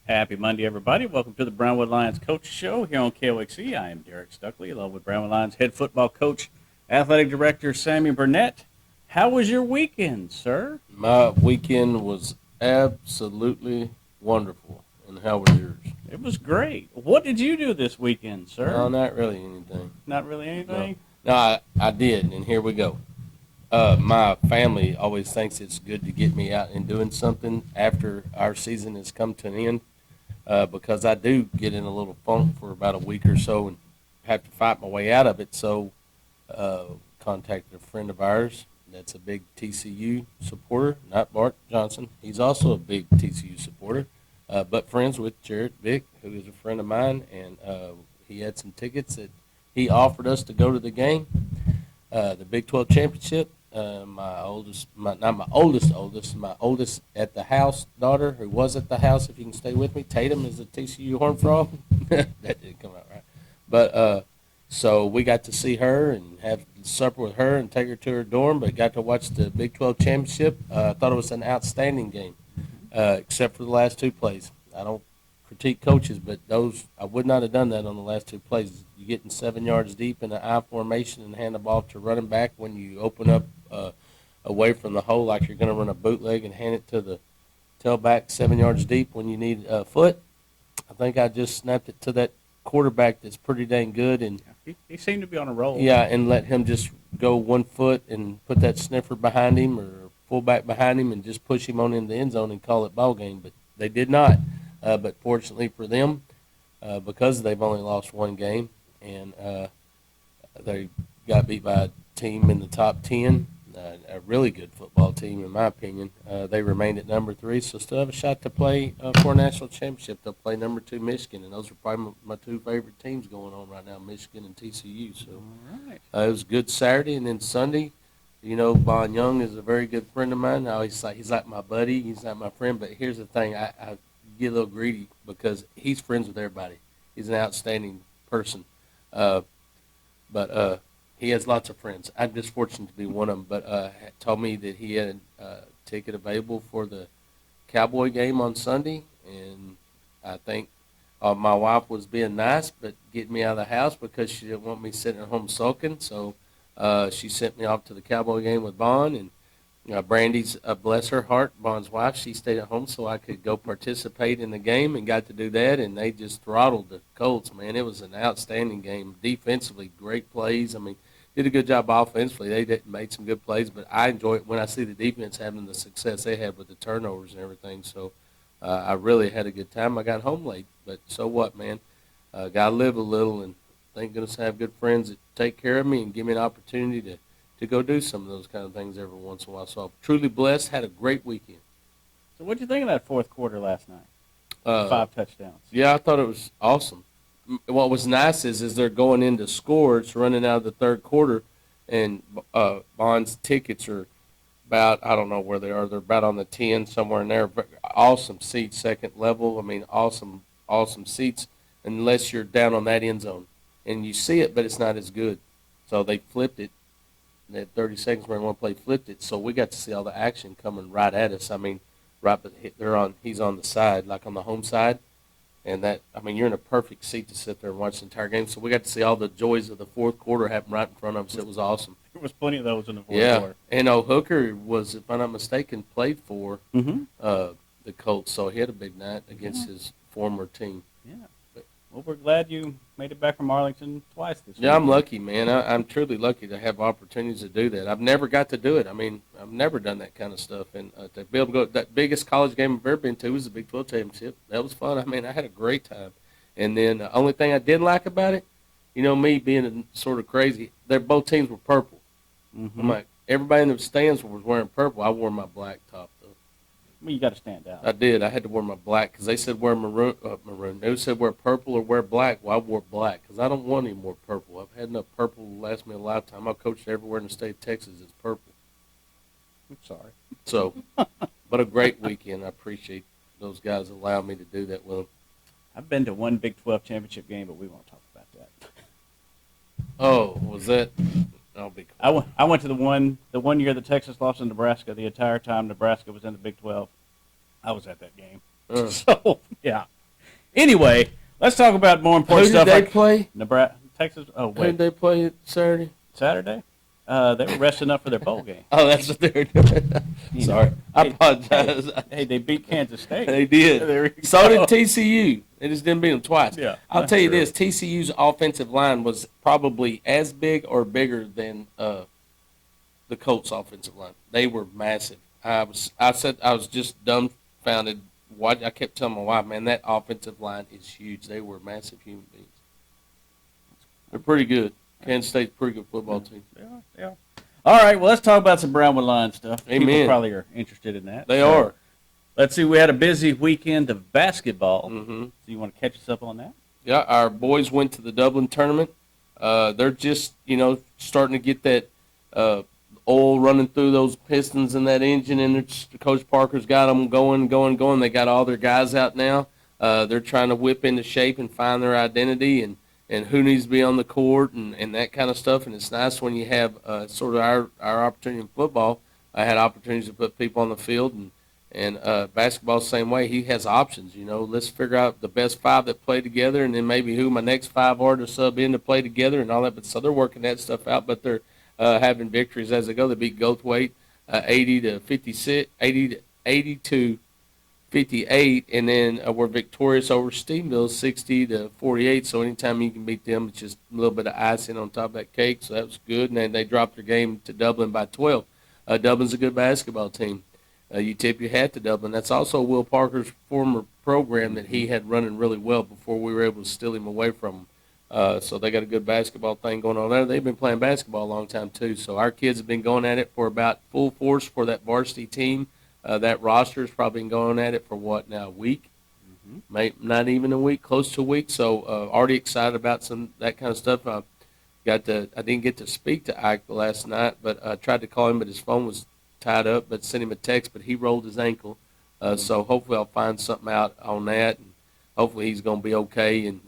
Happy Monday, everybody. Welcome to the Brownwood Lions Coach Show here on KOXE. I am Derek Stuckley, along with Brownwood Lions head football coach, athletic director Sammy Burnett. How was your weekend, sir? My weekend was absolutely wonderful. And how was yours? It was great. What did you do this weekend, sir? No, not really anything. Not really anything? No, I did, and here we go. My family always thinks it's good to get me out and doing something after our season has come to an end. Because I do get in a little funk for about a week or so and have to fight my way out of it. So contacted a friend of ours that's a big TCU supporter, not Bart Johnson. He's also a big TCU supporter, but friends with Jared Vick, who is a friend of mine, and he had some tickets that he offered us to go to the game, the Big 12 championship. My oldest at the house daughter who was at the house, if you can stay with me, Tatum is a TCU Horned Frog. That didn't come out right. But so we got to see her and have supper with her and take her to her dorm, but got to watch the Big 12 championship. I thought it was an outstanding game, except for the last two plays. I don't critique coaches, but those I would not have done that on the last two plays. You getting 7 yards deep in an I formation and hand the ball to running back when you open up away from the hole like you're going to run a bootleg and hand it to the tailback 7 yards deep when you need a foot. I think I just snapped it to that quarterback that's pretty dang good. And he seemed to be on a roll. Yeah, and let him just go 1 foot and put that sniffer behind him or fullback behind him and just push him on in the end zone and call it ball game. But they did not. But fortunately for them, because they've only lost one game and they got beat by a team in the top 10, a really good football team, in my opinion. They remained at number 3, so still have a shot to play for a national championship. They'll play number 2 Michigan, and those are probably my two favorite teams going on right now, Michigan and TCU. So All right. it was a good Saturday, and then Sunday, you know, Bon Young is a very good friend of mine. He's like my buddy. He's not my friend, but here's the thing. I get a little greedy because he's friends with everybody. He's an outstanding person. But he has lots of friends. I'm just fortunate to be one of them. But told me that he had a ticket available for the Cowboy game on Sunday, and I think my wife was being nice, but getting me out of the house because she didn't want me sitting at home sulking. So she sent me off to the Cowboy game with Bon, and Brandy's, bless her heart, Bon's wife, she stayed at home so I could go participate in the game and got to do that, and they just throttled the Colts, man. It was an outstanding game. Defensively, great plays. I mean, did a good job offensively. They made some good plays, but I enjoy it when I see the defense having the success they had with the turnovers and everything. So I really had a good time. I got home late, but so what, man? Got to live a little, and thank goodness I have good friends that take care of me and give me an opportunity to go do some of those kind of things every once in a while. So I'm truly blessed, had a great weekend. So what did you think of that fourth quarter last night? 5 touchdowns. Yeah, I thought it was awesome. What was nice is they're going into score. It's running out of the third quarter, and Bond's tickets are about, I don't know where they are. They're about on the 10, somewhere in there. Awesome seats, second level. I mean, awesome seats, unless you're down on that end zone. And you see it, but it's not as good. So they flipped it. They had 30 seconds where one play flipped it, so we got to see all the action coming right at us. I mean, right, but he's on the side, like on the home side, and that, I mean, you're in a perfect seat to sit there and watch the entire game. So we got to see all the joys of the fourth quarter happen right in front of us. It was awesome. There was plenty of those in the fourth quarter. And Hooker was, if I'm not mistaken, played for the Colts, so he had a big night against his former team. Yeah. Well, we're glad you made it back from Arlington twice this week. Yeah, I'm lucky, man. I'm truly lucky to have opportunities to do that. I've never got to do it. I mean, I've never done that kind of stuff. And to be able to go, that biggest college game I've ever been to was the Big 12 championship. That was fun. I mean, I had a great time. And then the only thing I didn't like about it, you know, me being sort of crazy, both teams were purple. I'm like, everybody in the stands was wearing purple. I wore my black top though. Well, you got to stand out. I did. I had to wear my black because they said wear maroon. They said wear purple or wear black. Well, I wore black because I don't want any more purple. I've had enough purple to last me a lifetime. I've coached everywhere in the state of Texas. It's purple. I'm sorry. So, but a great weekend. I appreciate those guys allowing me to do that with them. I've been to one Big 12 championship game, but we won't talk about that. Oh, was that? I'll be quiet. I went to the one year that Texas lost to Nebraska. The entire time Nebraska was in the Big 12, I was at that game. So yeah. Anyway, let's talk about more important stuff. Who did they play? Nebraska, Texas. Oh Who wait, did they play Saturday? Saturday. They were resting up for their bowl game. Oh, that's what they were doing. Sorry, I apologize. Hey, they beat Kansas State. They did. There you So go. did TCU. They just didn't beat them twice. Yeah, I'll that's tell you true. this: TCU's offensive line was probably as big or bigger than the Colts' offensive line. They were massive. I was just dumbfounded. I kept telling my wife, man, that offensive line is huge. They were massive human beings. They're pretty good. Kansas State's a pretty good football team. They are. All right, well, let's talk about some Brownwood Lions stuff. Amen. People probably are interested in that. They are. Let's see. We had a busy weekend of basketball. Mm-hmm. So you want to catch us up on that? Yeah, our boys went to the Dublin tournament. They're just, starting to get that oil running through those pistons in that engine, and Coach Parker's got them going. They got all their guys out now. They're trying to whip into shape and find their identity and who needs to be on the court and that kind of stuff. And it's nice when you have sort of our opportunity in football. I had opportunities to put people on the field, and basketball the same way. He has options. Let's figure out the best five that play together, and then maybe who my next five are to sub in to play together and all that. But so they're working that stuff out, but they're having victories as they go. They beat Goldthwaite 80 to 58, and then we're victorious over Stevensville 60-48. So anytime you can beat them, it's just a little bit of icing on top of that cake. So that was good. And then they dropped their game to Dublin by 12. Dublin's a good basketball team. You tip your hat to Dublin. That's also Will Parker's former program that he had running really well before we were able to steal him away from him. So they got a good basketball thing going on there. They've been playing basketball a long time too. So our kids have been going at it for about full force for that varsity team. That roster has probably been going at it for what now, a week? Mm-hmm. Maybe not even a week, close to a week. So already excited about some that kind of stuff. I didn't get to speak to Ike last night, but I tried to call him, but his phone was tied up. But sent him a text, but he rolled his ankle. So hopefully I'll find something out on that, and hopefully he's going to be okay, and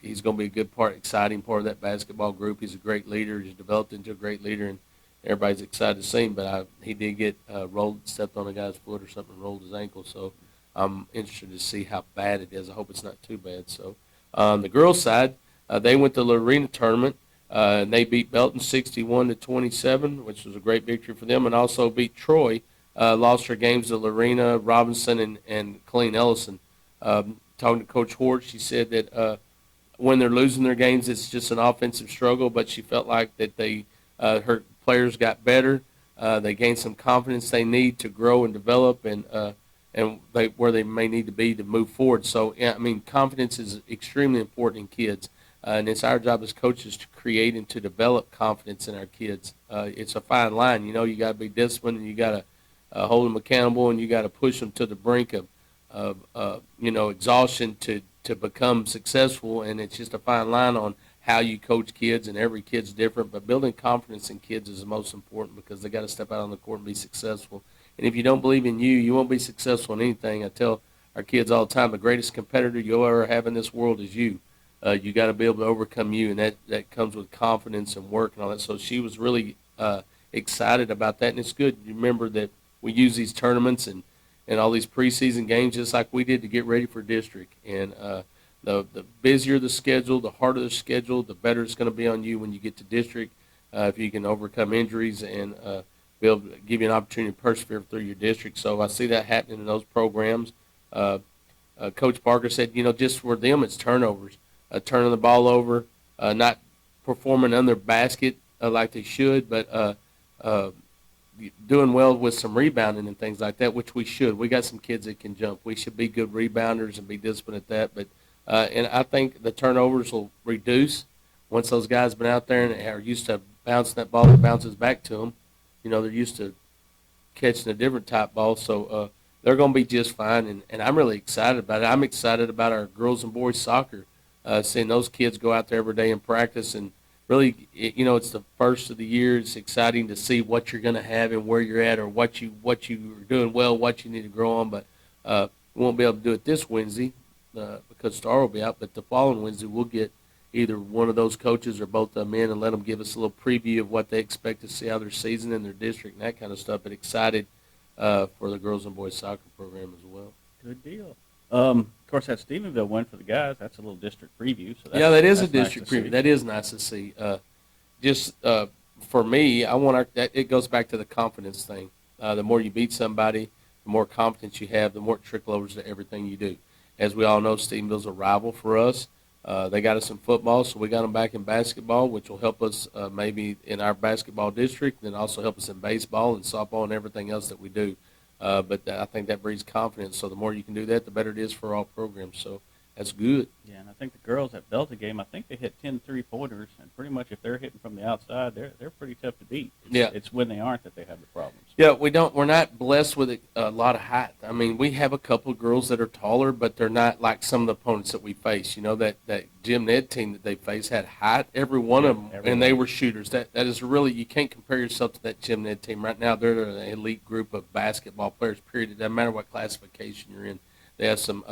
he's going to be a good part, exciting part of that basketball group. He's a great leader. He's developed into a great leader, and everybody's excited to see him. But he did get stepped on a guy's foot or something, rolled his ankle. So I'm interested to see how bad it is. I hope it's not too bad. So on the girls' side, they went to the Lorena tournament. And they beat Belton 61-27, which was a great victory for them, and also beat Troy. Lost their games to Lorena, Robinson, and Colleen Ellison. Talking to Coach Hort, she said that when they're losing their games, it's just an offensive struggle, but she felt like that her players got better. They gained some confidence they need to grow and develop, and where they may need to be to move forward. So, yeah, I mean, confidence is extremely important in kids. And it's our job as coaches to create and to develop confidence in our kids. It's a fine line. You got to be disciplined, and you got to hold them accountable, and you got to push them to the brink of exhaustion to become successful. And it's just a fine line on how you coach kids, and every kid's different. But building confidence in kids is the most important because they got to step out on the court and be successful. And if you don't believe in you, you won't be successful in anything. I tell our kids all the time, the greatest competitor you'll ever have in this world is you. You got to be able to overcome you, and that comes with confidence and work and all that. So she was really excited about that, and it's good. You remember that we use these tournaments and all these preseason games just like we did to get ready for district. And the busier the schedule, the harder the schedule, the better it's going to be on you when you get to district. If you can overcome injuries and be able to give you an opportunity to persevere through your district. So I see that happening in those programs. Coach Parker said, just for them it's turnovers. Turning the ball over, not performing under basket like they should, but doing well with some rebounding and things like that, which we should. We got some kids that can jump. We should be good rebounders and be disciplined at that. But and I think the turnovers will reduce once those guys have been out there and are used to bouncing that ball, it bounces back to them. they're used to catching a different type ball. So they're going to be just fine, and I'm really excited about it. I'm excited about our girls and boys soccer, seeing those kids go out there every day and practice. And really, it's the first of the year. It's exciting to see what you're going to have and where you're at, or what you are doing well, what you need to grow on. But we won't be able to do it this Wednesday because Star will be out. But the following Wednesday, we'll get either one of those coaches or both of them in and let them give us a little preview of what they expect to see out of their season in their district and that kind of stuff. But excited for the girls and boys soccer program as well. Good deal. Of course, that Stephenville win for the guys. That's a little district preview. So Yeah, that is a that's nice district to see. preview. That is nice to see. Just for me, it goes back to the confidence thing. The more you beat somebody, the more confidence you have, the more it trickles over to everything you do. As we all know, Stephenville's a rival for us. They got us in football, so we got them back in basketball, which will help us maybe in our basketball district, and also help us in baseball and softball and everything else that we do. But I think that breeds confidence. So the more you can do that, the better it is for all programs. So that's good. Yeah, and I think the girls at Delta game, I think they hit 10 3-pointers, and pretty much if they're hitting from the outside, they're pretty tough to beat. It's when they aren't that they have the problems. Yeah, we're not blessed with a lot of height. I mean, we have a couple of girls that are taller, but they're not like some of the opponents that we face. That Jim Ned team that they faced had height, every one of them, and they were shooters. That is really, you can't compare yourself to that Jim Ned team. Right now, they're an elite group of basketball players, period. It doesn't matter what classification you're in. They have some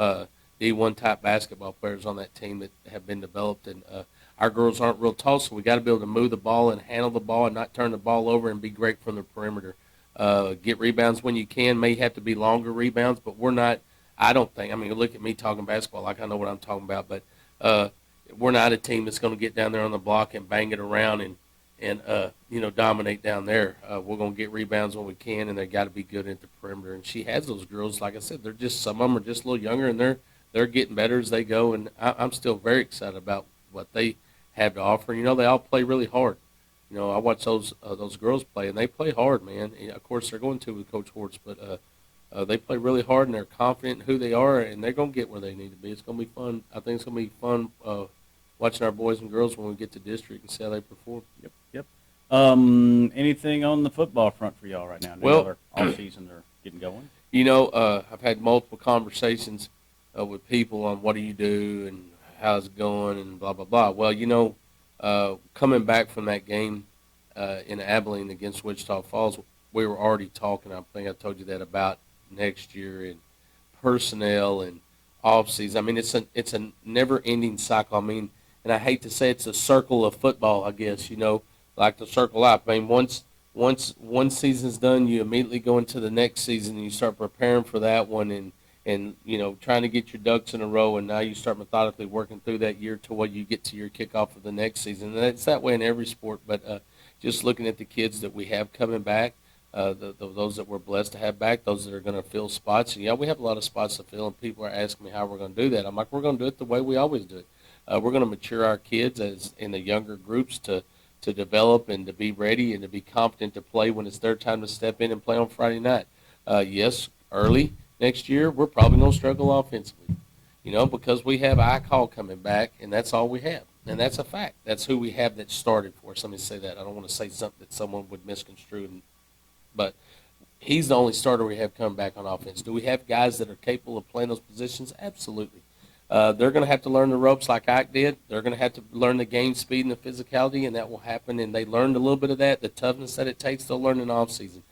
D1 type basketball players on that team that have been developed, and our girls aren't real tall, so we got to be able to move the ball and handle the ball and not turn the ball over and be great from the perimeter. Get rebounds when you can. May have to be longer rebounds, but we're not. I don't think. I mean, look at me talking basketball like I know what I'm talking about, but we're not a team that's going to get down there on the block and bang it around and dominate down there. We're going to get rebounds when we can, and they got to be good at the perimeter. And she has those girls. Like I said, they're just, some of them are just a little younger, and they're getting better as they go. And I'm still very excited about what they have to offer. They all play really hard. I watch those girls play, and they play hard, man. And of course, they're going to with Coach Hortz, but they play really hard, and they're confident in who they are, and they're going to get where they need to be. It's going to be fun. I think it's going to be fun watching our boys and girls when we get to district and see how they perform. Yep. Anything on the football front for y'all right now? Well, all seasons are getting going. I've had multiple conversations with people on what do you do and how's it going and blah, blah, blah. Well, coming back from that game in Abilene against Wichita Falls, we were already talking, I think I told you that, about next year and personnel and off-season. I mean, it's a never-ending cycle. I mean, and I hate to say it's a circle of football, I guess, like the circle life. I mean, once one season's done, you immediately go into the next season and you start preparing for that one and trying to get your ducks in a row, and now you start methodically working through that year to what you get to your kickoff of the next season. And it's that way in every sport, but just looking at the kids that we have coming back, those that we're blessed to have back, those that are going to fill spots. And, we have a lot of spots to fill, and people are asking me how we're going to do that. I'm like, we're going to do it the way we always do it. We're going to mature our kids as in the younger groups to develop and to be ready and to be confident to play when it's their time to step in and play on Friday night. Yes, early next year, we're probably going to struggle offensively, because we have iCall coming back, and that's all we have. And that's a fact. That's who we have that started for us. Let me say that. I don't want to say something that someone would misconstrue, but he's the only starter we have coming back on offense. Do we have guys that are capable of playing those positions? Absolutely. They're going to have to learn the ropes like Ike did. They're going to have to learn the game speed and the physicality, and that will happen. And they learned a little bit of that, the toughness that it takes. They'll learn in offseason.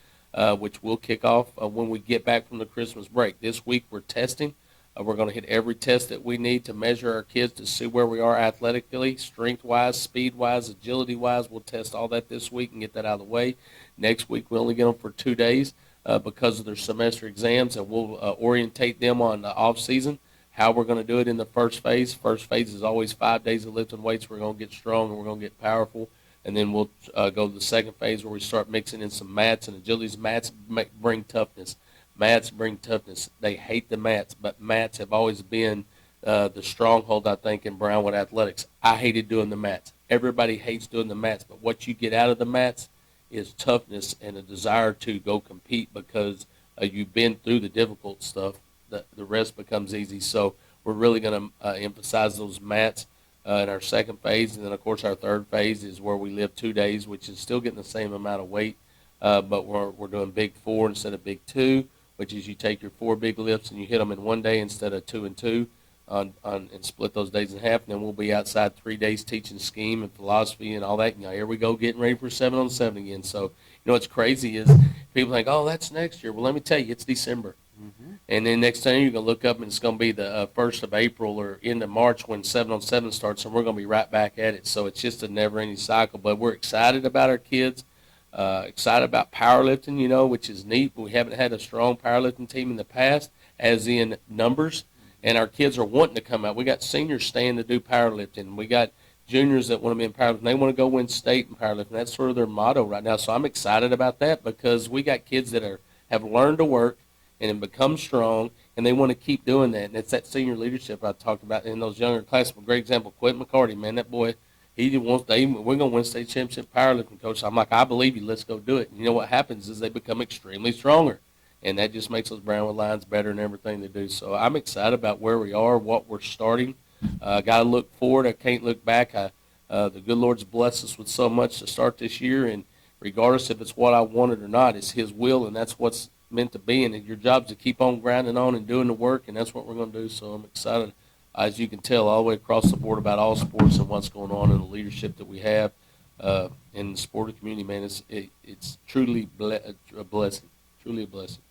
Which will kick off when we get back from the Christmas break. This week we're testing. We're going to hit every test that we need to measure our kids to see where we are athletically, strength-wise, speed-wise, agility-wise. We'll test all that this week and get that out of the way. Next week we only get them for 2 days because of their semester exams, and we'll orientate them on the off-season, how we're going to do it in the first phase. First phase is always 5 days of lifting weights. We're going to get strong and we're going to get powerful. And then we'll go to the second phase where we start mixing in some mats and agilities. Mats bring toughness. Mats bring toughness. They hate the mats, but mats have always been the stronghold, I think, in Brownwood athletics. I hated doing the mats. Everybody hates doing the mats, but what you get out of the mats is toughness and a desire to go compete because you've been through the difficult stuff. The rest becomes easy. So we're really going to emphasize those mats in our second phase. And then, of course, our third phase is where we live 2 days, which is still getting the same amount of weight but we're doing big 4 instead of big 2, which is you take your 4 big lifts and you hit them in one day instead of 2 and 2, and split those days in half. And then we'll be outside 3 days teaching scheme and philosophy and all that. And, here we go, getting ready for 7-on-7 again. So, what's crazy is people think, oh, that's next year. Well, let me tell you, it's December. Mm-hmm. And then next thing you're going to look up and it's going to be the 1st of April or end of March when 7-on-7 starts, and we're going to be right back at it. So it's just a never-ending cycle. But we're excited about our kids, excited about powerlifting, which is neat. We haven't had a strong powerlifting team in the past, as in numbers, and our kids are wanting to come out. We got seniors staying to do powerlifting. We got juniors that want to be in powerlifting. They want to go win state in powerlifting. That's sort of their motto right now. So I'm excited about that because we got kids that have learned to work and have become strong, and they want to keep doing that. And it's that senior leadership I talked about in those younger classes. A great example, Quentin McCarty, man, that boy, we're going to win state championship powerlifting, coach. So I'm like, I believe you. Let's go do it. And what happens is they become extremely stronger, and that just makes those Brownwood Lions better in everything they do. So I'm excited about where we are, what we're starting. Got to look forward. I can't look back. The good Lord's blessed us with so much to start this year, and regardless if it's what I wanted or not, it's His will, and that's what's meant to be. And your job's to keep on grinding on and doing the work, and that's what we're going to do. So I'm excited, as you can tell, all the way across the board about all sports and what's going on and the leadership that we have in the sporting community. Man, it's truly a blessing, truly a blessing.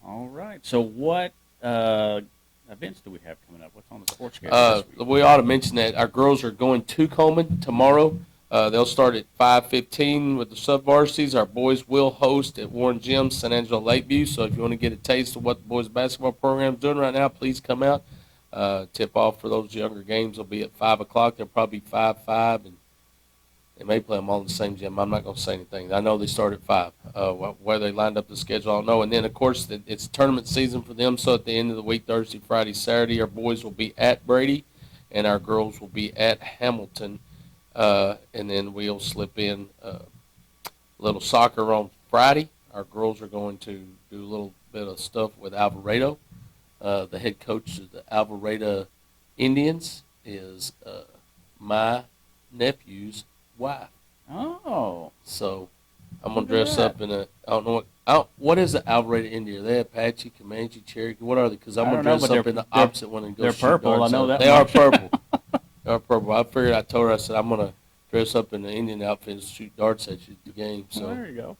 All right. So what events do we have coming up? What's on the sports schedule this week? We ought to mention that our girls are going to Coleman tomorrow. They'll start at 5:15 with the sub-varsities. Our boys will host at Warren Gym, San Angelo Lakeview. So if you want to get a taste of what the boys basketball program is doing right now, please come out. Tip-off for those younger games will be at 5 o'clock. They'll probably be 5, and they may play them all in the same gym. I'm not going to say anything. I know they start at 5. Where they lined up the schedule, I don't know. And then, of course, it's tournament season for them. So at the end of the week, Thursday, Friday, Saturday, our boys will be at Brady, and our girls will be at Hamilton. And then we'll slip in a little soccer on Friday. Our girls are going to do a little bit of stuff with Alvarado. The head coach of the Alvarado Indians is my nephew's wife. Oh. So I'm going to dress up in I don't know what is the Alvarado Indian? Are they Apache, Comanche, Cherokee? What are they? Because I'm going to dress up in the opposite one and go they're shoot purple. darts. I know that They much. are purple. They are purple. I told her, I said, I'm going to dress up in the Indian outfit and shoot darts at you at the game. So Well, there you go.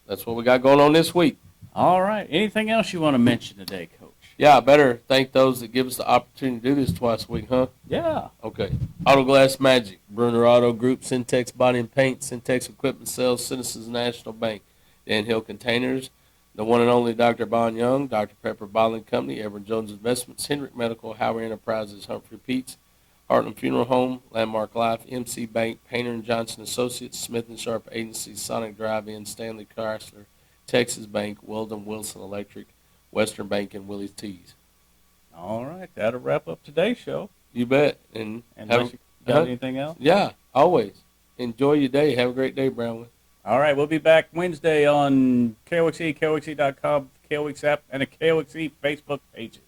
that's what we got going on this week. All right. Anything else you want to mention today, Coach? Yeah, I better thank those that give us the opportunity to do this twice a week, huh? Yeah. Okay. Auto Glass Magic, Bruner Auto Group, Syntex Body and Paint, Syntex Equipment Sales, Citizens National Bank, Dan Hill Containers, the one and only Dr. Bon Young, Dr. Pepper Bottling Company, Everett Jones Investments, Hendrick Medical, Howard Enterprises, Humphrey Peets, Heartland Funeral Home, Landmark Life, MC Bank, Painter and Johnson Associates, Smith and Sharp Agency, Sonic Drive-In, Stanley Chrysler, Texas Bank, Weldon Wilson Electric, Western Bank, and Willie's Teas. All right. That'll wrap up today's show. You bet. And Unless you got anything else? Yeah, always. Enjoy your day. Have a great day, Brownwood. All right. We'll be back Wednesday on KOXE, KOXE.com, KOX app, and the KOXE Facebook pages.